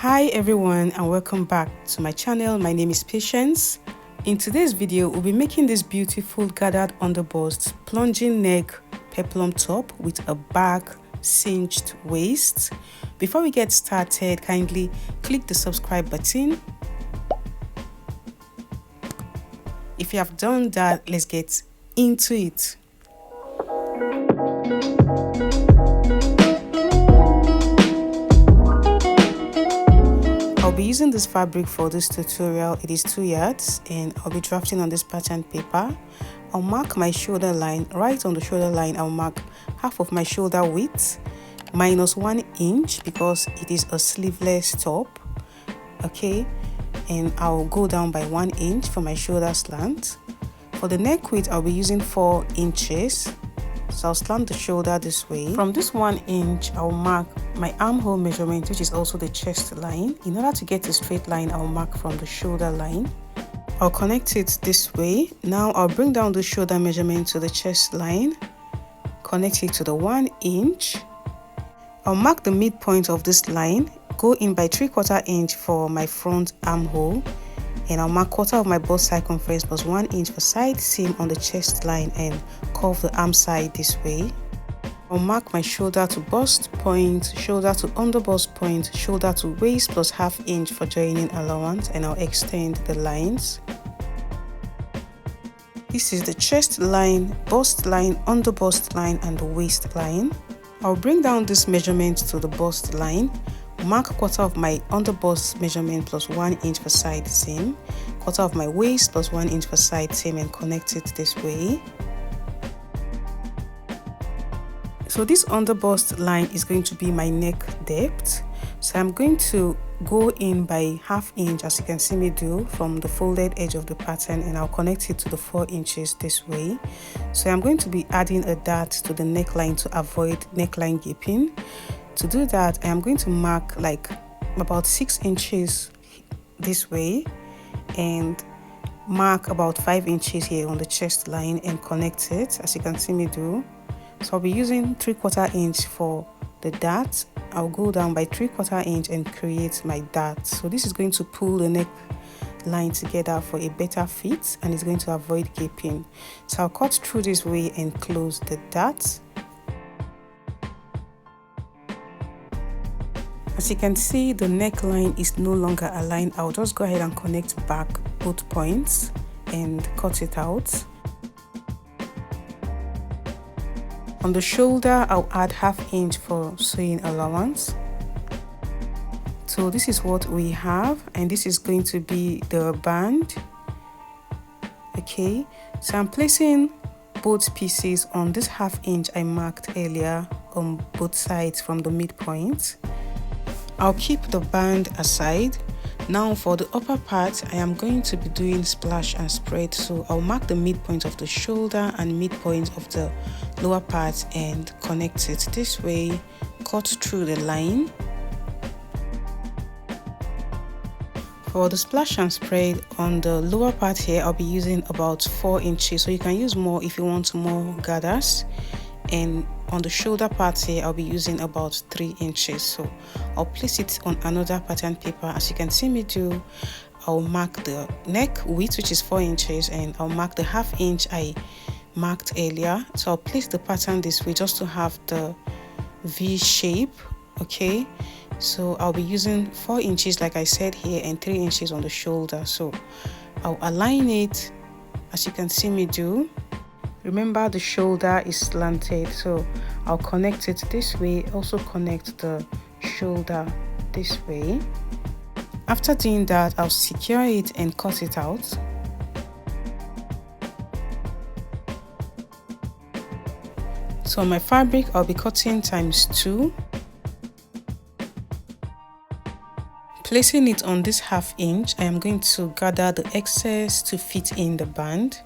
Hi everyone and welcome back to my channel. My name is Patience. In today's video, we'll be making this beautiful gathered underbust plunging neck peplum top with a back cinched waist. Before we get started, kindly click the subscribe button. If you have done that, let's get into it. I'll be using this fabric for this tutorial. It is 2 yards and I'll be drafting on this pattern paper. I'll mark my shoulder line. Right on the shoulder line, I'll mark half of my shoulder width minus 1 inch because it is a sleeveless top. Okay, and I'll go down by 1 inch for my shoulder slant. For the neck width, I'll be using 4 inches. So I'll slant the shoulder this way. From this 1 inch, I'll mark my armhole measurement, which is also the chest line. In order to get a straight line, I'll mark from the shoulder line. I'll connect it this way. Now I'll bring down the shoulder measurement to the chest line, connect it to the 1 inch. I'll mark the midpoint of this line, go in by 3/4 inch for my front armhole, and I'll mark quarter of my bust circumference plus 1 inch for side seam on the chest line and curve the arm side this way. I'll mark my shoulder to bust point, shoulder to underbust point, shoulder to waist plus ½ inch for joining allowance, and I'll extend the lines. This is the chest line, bust line, underbust line, and the waist line. I'll bring down this measurement to the bust line, mark quarter of my underbust measurement plus 1 inch for side seam, quarter of my waist plus 1 inch for side seam, and connect it this way. So this underbust line is going to be my neck depth. So I'm going to go in by ½ inch, as you can see me do, from the folded edge of the pattern, and I'll connect it to the 4 inches this way. So I'm going to be adding a dart to the neckline to avoid neckline gaping. To do that, I am going to mark like about 6 inches this way and mark about 5 inches here on the chest line and connect it, as you can see me do. So I'll be using 3/4 inch for the dart. I'll go down by 3/4 inch and create my dart. So this is going to pull the neck line together for a better fit, and it's going to avoid gaping. So I'll cut through this way and close the dart. As you can see, the neckline is no longer aligned. I'll just go ahead and connect back both points and cut it out. On the shoulder, I'll add ½ inch for sewing allowance. So this is what we have, and this is going to be the band. Okay, so I'm placing both pieces on this ½ inch I marked earlier on both sides from the midpoint. I'll keep the band aside. Now for the upper part, I am going to be doing splash and spread. So I'll mark the midpoint of the shoulder and midpoint of the lower part and connect it this way, cut through the line. For the splash and spread on the lower part here, I'll be using about 4 inches. So you can use more if you want more gathers. And on the shoulder part here, I'll be using about 3 inches. So I'll place it on another pattern paper, as you can see me do. I'll mark the neck width, which is 4 inches, and I'll mark the ½ inch I marked earlier. So I'll place the pattern this way just to have the V shape. Okay, so I'll be using 4 inches like I said here and 3 inches on the shoulder. So I'll align it, as you can see me do. Remember, the shoulder is slanted, so I'll connect it this way, also connect the shoulder this way. After doing that, I'll secure it and cut it out. So on my fabric, I'll be cutting ×2. Placing it on this ½ inch, I am going to gather the excess to fit in the band.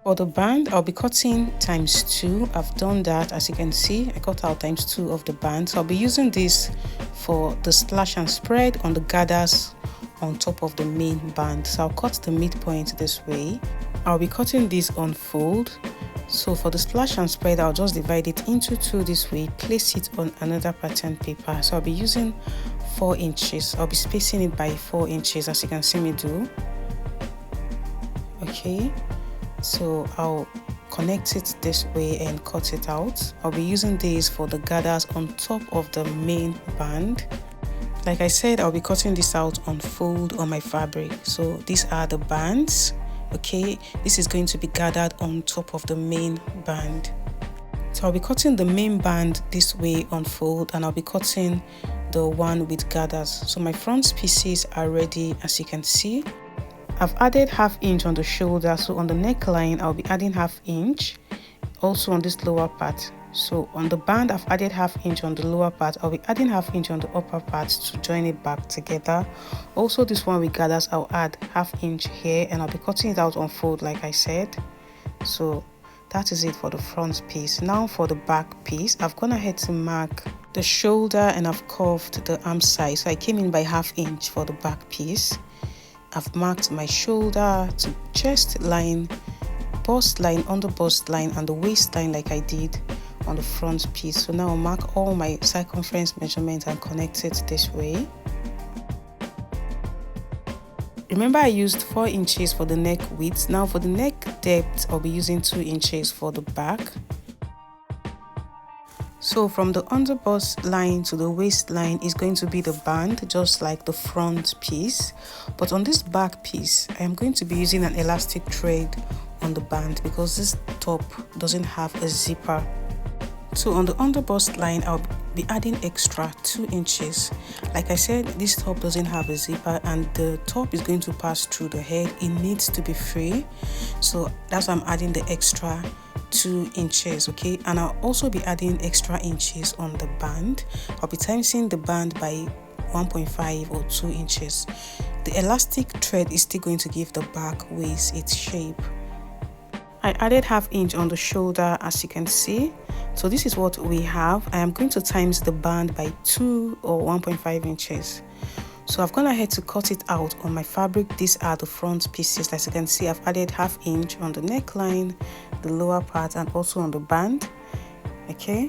For the band, I'll be cutting ×2. I've done that, as you can see. I cut out ×2 of the band. So I'll be using this for the slash and spread on the gathers on top of the main band. So I'll cut the midpoint this way. I'll be cutting this on fold. So for the splash and spread, I'll just divide it into two this way, place it on another pattern paper. So I'll be using 4 inches. I'll be spacing it by 4 inches, as you can see me do. Okay, so I'll connect it this way and cut it out. I'll be using these for the gathers on top of the main band. Like I said, I'll be cutting this out on fold on my fabric. So these are the bands. Okay, this is going to be gathered on top of the main band. So I'll be cutting the main band this way on fold, and I'll be cutting the one with gathers. So my front pieces are ready, as you can see. I've added ½ inch on the shoulder, so on the neckline I'll be adding ½ inch, also on this lower part. So on the band I've added ½ inch on the lower part, I'll be adding ½ inch on the upper part to join it back together. Also this one with gathers, I'll add ½ inch here, and I'll be cutting it out on fold like I said. So that is it for the front piece. Now for the back piece, I've gone ahead to mark the shoulder and I've curved the arm side. So I came in by ½ inch for the back piece. I've marked my shoulder to chest line, bust line, under bust line, and the waistline like I did on the front piece. So now I'll mark all my circumference measurements and connect it this way. Remember I used 4 inches for the neck width. Now for the neck depth, I'll be using 2 inches for the back. So from the under bust line to the waistline is going to be the band, just like the front piece. But on this back piece, I am going to be using an elastic thread on the band because this top doesn't have a zipper. So on the under bust line, I'll be adding extra 2 inches. Like I said, this top doesn't have a zipper and the top is going to pass through the head. It needs to be free. So that's why I'm adding the extra 2 inches. Okay, and I'll also be adding extra inches on the band. I'll be timesing the band by 1.5 or 2 inches. The elastic thread is still going to give the back waist its shape. I added ½ inch on the shoulder, as you can see. So this is what we have. I am going to times the band by 2 or 1.5 inches. So I've gone ahead to cut it out on my fabric. These are the front pieces. As you can see, I've added ½ inch on the neckline, the lower part, and also on the band. Okay,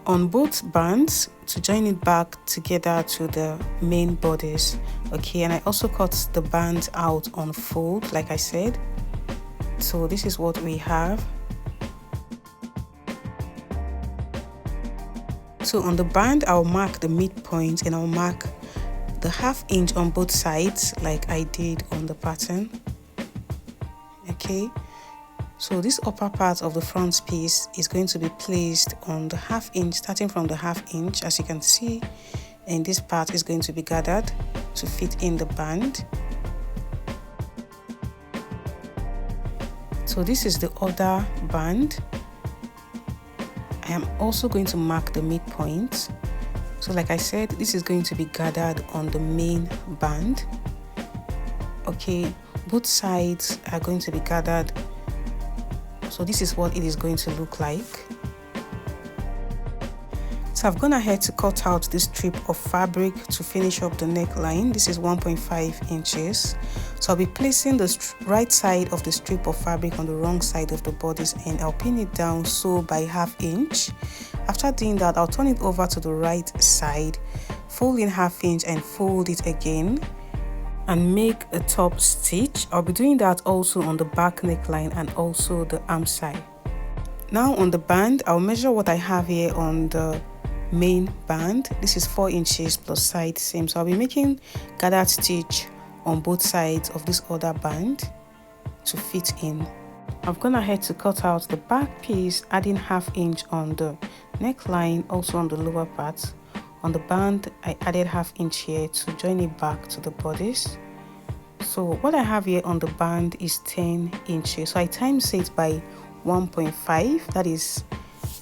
on both bands to join it back together to the main bodice. Okay, and I also cut the band out on fold like I said. So this is what we have. So on the band, I'll mark the midpoint and I'll mark the ½ inch on both sides like I did on the pattern. Okay, so this upper part of the front piece is going to be placed on the ½ inch, starting from the ½ inch, as you can see, and this part is going to be gathered to fit in the band. So this is the other band. I am also going to mark the midpoint. So like I said, this is going to be gathered on the main band. Okay, both sides are going to be gathered. So this is what it is going to look like. So I've gone ahead to cut out this strip of fabric to finish up the neckline. This is 1.5 inches. So I'll be placing the right side of the strip of fabric on the wrong side of the bodice and I'll pin it down so by ½ inch. After doing that, I'll turn it over to the right side, fold in ½ inch and fold it again and make a top stitch. I'll be doing that also on the back neckline and also the arm side. Now on the band, I'll measure what I have here on the main band. This is 4 inches plus side seam. So I'll be making gathered stitch on both sides of this other band to fit in. I've gone ahead to cut out the back piece, adding ½ inch on the neckline, also on the lower part. On the band, I added ½ inch here to join it back to the bodice. So what I have here on the band is 10 inches. So I times it by 1.5, that is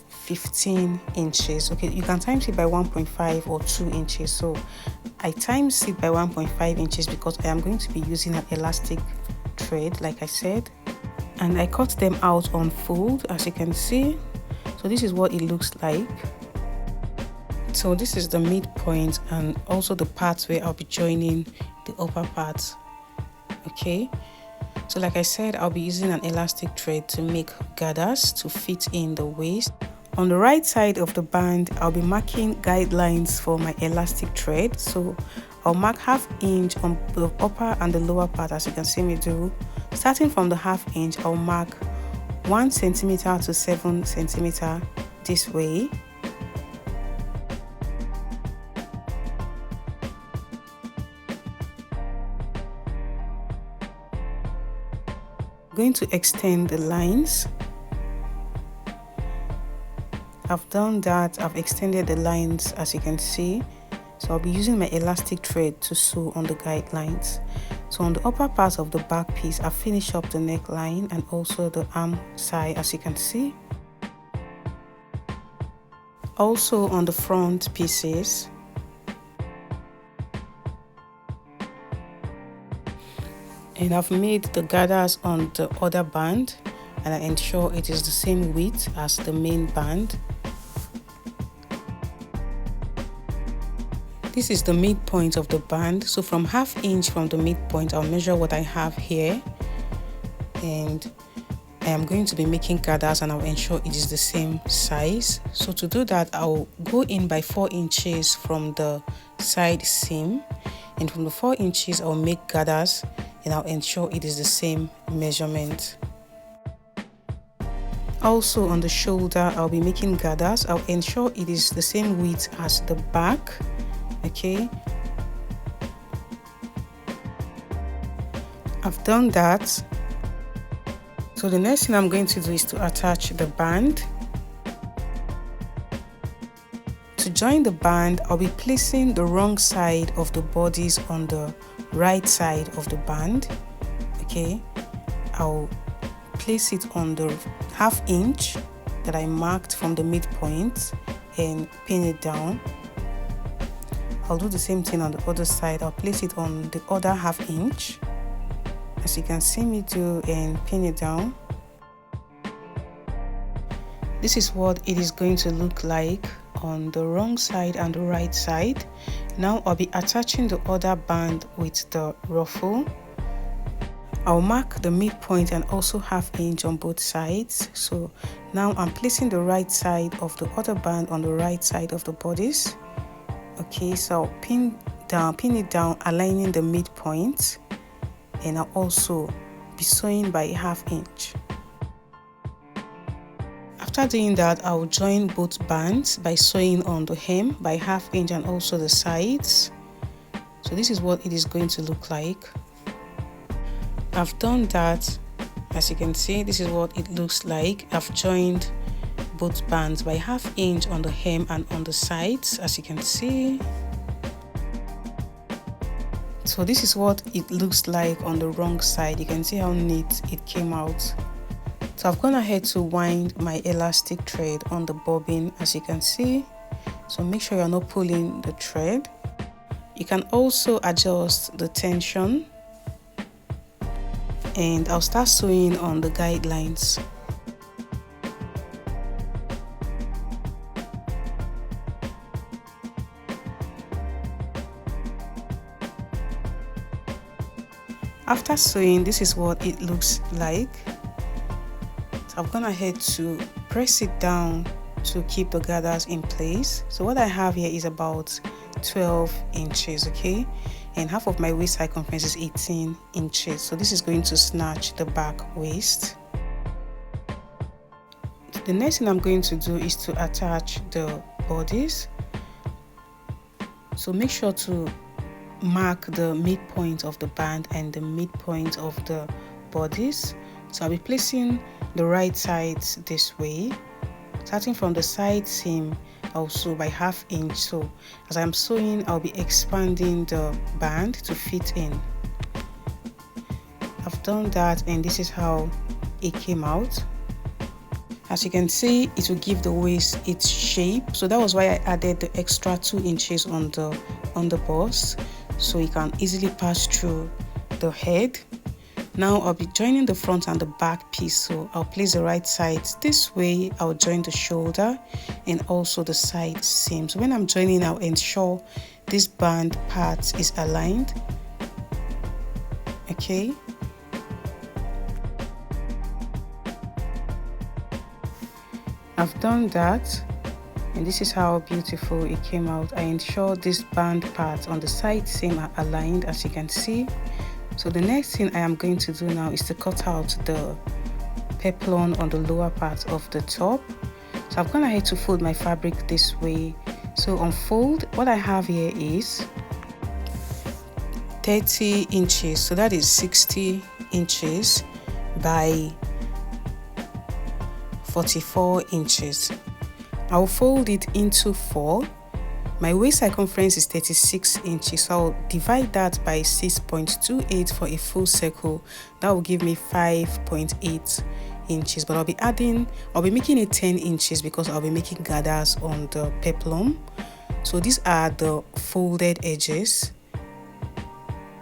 15 inches. Okay, you can times it by 1.5 or 2 inches. So I times it by 1.5 inches because I am going to be using an elastic thread like I said, and I cut them out on fold, as you can see. So this is what it looks like. So this is the midpoint and also the part where I'll be joining the upper part. Okay, So like I said, I'll be using an elastic thread to make gathers to fit in the waist. On the right side of the band, I'll be marking guidelines for my elastic thread. So I'll mark 1/2 inch on the upper and the lower part, as you can see me do. Starting from the 1/2 inch, I'll mark 1 centimeter to 7 centimeter this way. I'm going to extend the lines. I've done that. I've extended the lines, as you can see. So I'll be using my elastic thread to sew on the guidelines. So on the upper part of the back piece, I've finished up the neckline and also the arm side, as you can see. Also on the front pieces, and I've made the gathers on the other band, and I ensure it is the same width as the main band. This is the midpoint of the band, so from 1/2 inch from the midpoint, I'll measure what I have here, and I am going to be making gathers, and I'll ensure it is the same size. So to do that, I'll go in by 4 inches from the side seam, and from the 4 inches I'll make gathers, and I'll ensure it is the same measurement. Also on the shoulder, I'll be making gathers. I'll ensure it is the same width as the back. Okay, I've done that. So the next thing I'm going to do is to attach the band. To join the band, I'll be placing the wrong side of the bodice on the right side of the band. Okay, I'll place it on the 1/2 inch that I marked from the midpoint and pin it down. I'll do the same thing on the other side. I'll place it on the other 1/2 inch, as you can see me do, and pin it down. This is what it is going to look like on the wrong side and the right side. Now I'll be attaching the other band with the ruffle. I'll mark the midpoint and also 1/2 inch on both sides. So now I'm placing the right side of the other band on the right side of the bodice. Okay, so I'll pin it down, aligning the midpoint, and I'll also be sewing by 1/2 inch. After doing that, I'll join both bands by sewing on the hem by 1/2 inch and also the sides. So this is what it is going to look like. I've done that. As you can see, this is what it looks like. I've joined both bands by 1/2 inch on the hem and on the sides, as you can see. So this is what it looks like on the wrong side. You can see how neat it came out. So I've gone ahead to wind my elastic thread on the bobbin, as you can see. So make sure you're not pulling the thread. You can also adjust the tension, and I'll start sewing on the guidelines. After sewing, this is what it looks like. So I've gone ahead to press it down to keep the gathers in place. So what I have here is about 12 inches, okay? And half of my waist circumference is 18 inches. So this is going to snatch the back waist. The next thing I'm going to do is to attach the bodice. So make sure to mark the midpoint of the band and the midpoint of the bodice. So I'll be placing the right sides this way, starting from the side seam, also by 1/2 inch. So as I'm sewing, I'll be expanding the band to fit in. I've done that, and this is how it came out. As you can see, it will give the waist its shape. So that was why I added the extra 2 inches on the bust, so it can easily pass through the head. Now I'll be joining the front and the back piece. So I'll place the right sides this way. I'll join the shoulder and also the side seam. So when I'm joining, I'll ensure this band part is aligned. Okay. I've done that, and this is how beautiful it came out. I ensured this band part on the side same are aligned, as you can see. So the next thing I am going to do now is to cut out the peplum on the lower part of the top. So I've gone ahead to fold my fabric this way. So on fold, what I have here is 30 inches, so that is 60 inches by 44 inches. I'll fold it into 4. My waist circumference is 36 inches, so I'll divide that by 6.28 for a full circle. That will give me 5.8 inches, but I'll be making it 10 inches because I'll be making gathers on the peplum. So these are the folded edges,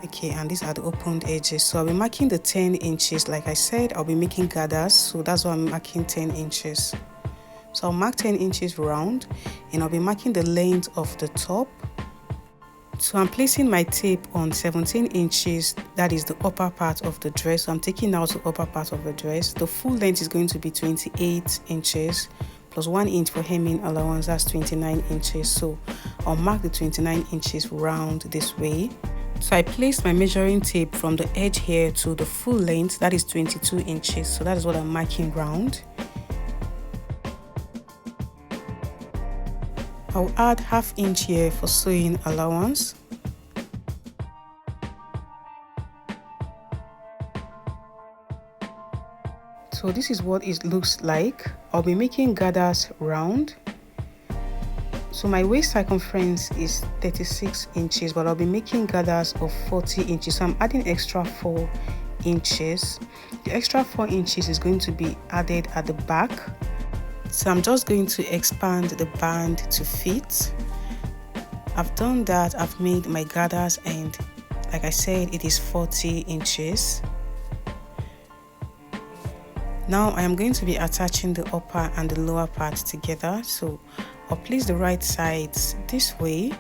okay, and these are the opened edges. So I'll be marking the 10 inches. Like I said, I'll be making gathers, so that's why I'm marking 10 inches. So I'll mark 10 inches round, and I'll be marking the length of the top. So I'm placing my tape on 17 inches, that is the upper part of the dress. So I'm taking out the upper part of the dress. The full length is going to be 28 inches plus 1 inch for hemming allowance, that's 29 inches. So I'll mark the 29 inches round this way. So I placed my measuring tape from the edge here to the full length, that is 22 inches. So that is what I'm marking round. I'll add ½ inch here for sewing allowance. So this is what it looks like. I'll be making gathers round. So my waist circumference is 36 inches, but I'll be making gathers of 40 inches. So I'm adding extra 4 inches. The extra 4 inches is going to be added at the back. So I'm just going to expand the band to fit. I've done that, I've made my gathers, and like I said, it is 40 inches. Now I am going to be attaching the upper and the lower part together. So I'll place the right sides this way,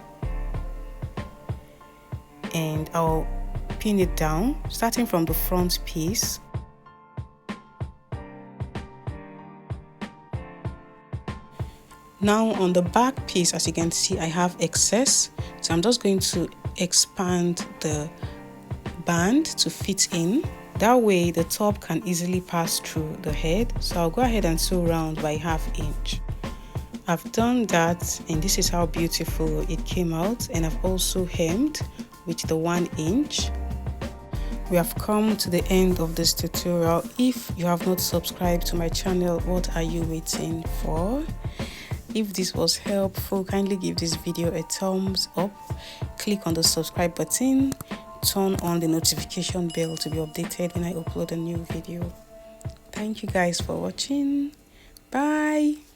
and I'll pin it down, starting from the front piece. Now on the back piece, as you can see, I have excess, so I'm just going to expand the band to fit in. That way the top can easily pass through the head. So I'll go ahead and sew round by ½ inch. I've done that, and this is how beautiful it came out. And I've also hemmed with the 1 inch. We have come to the end of this tutorial. If you have not subscribed to my channel, what are you waiting for? If this was helpful, kindly give this video a thumbs up, click on the subscribe button, turn on the notification bell to be updated when I upload a new video. Thank you guys for watching. Bye.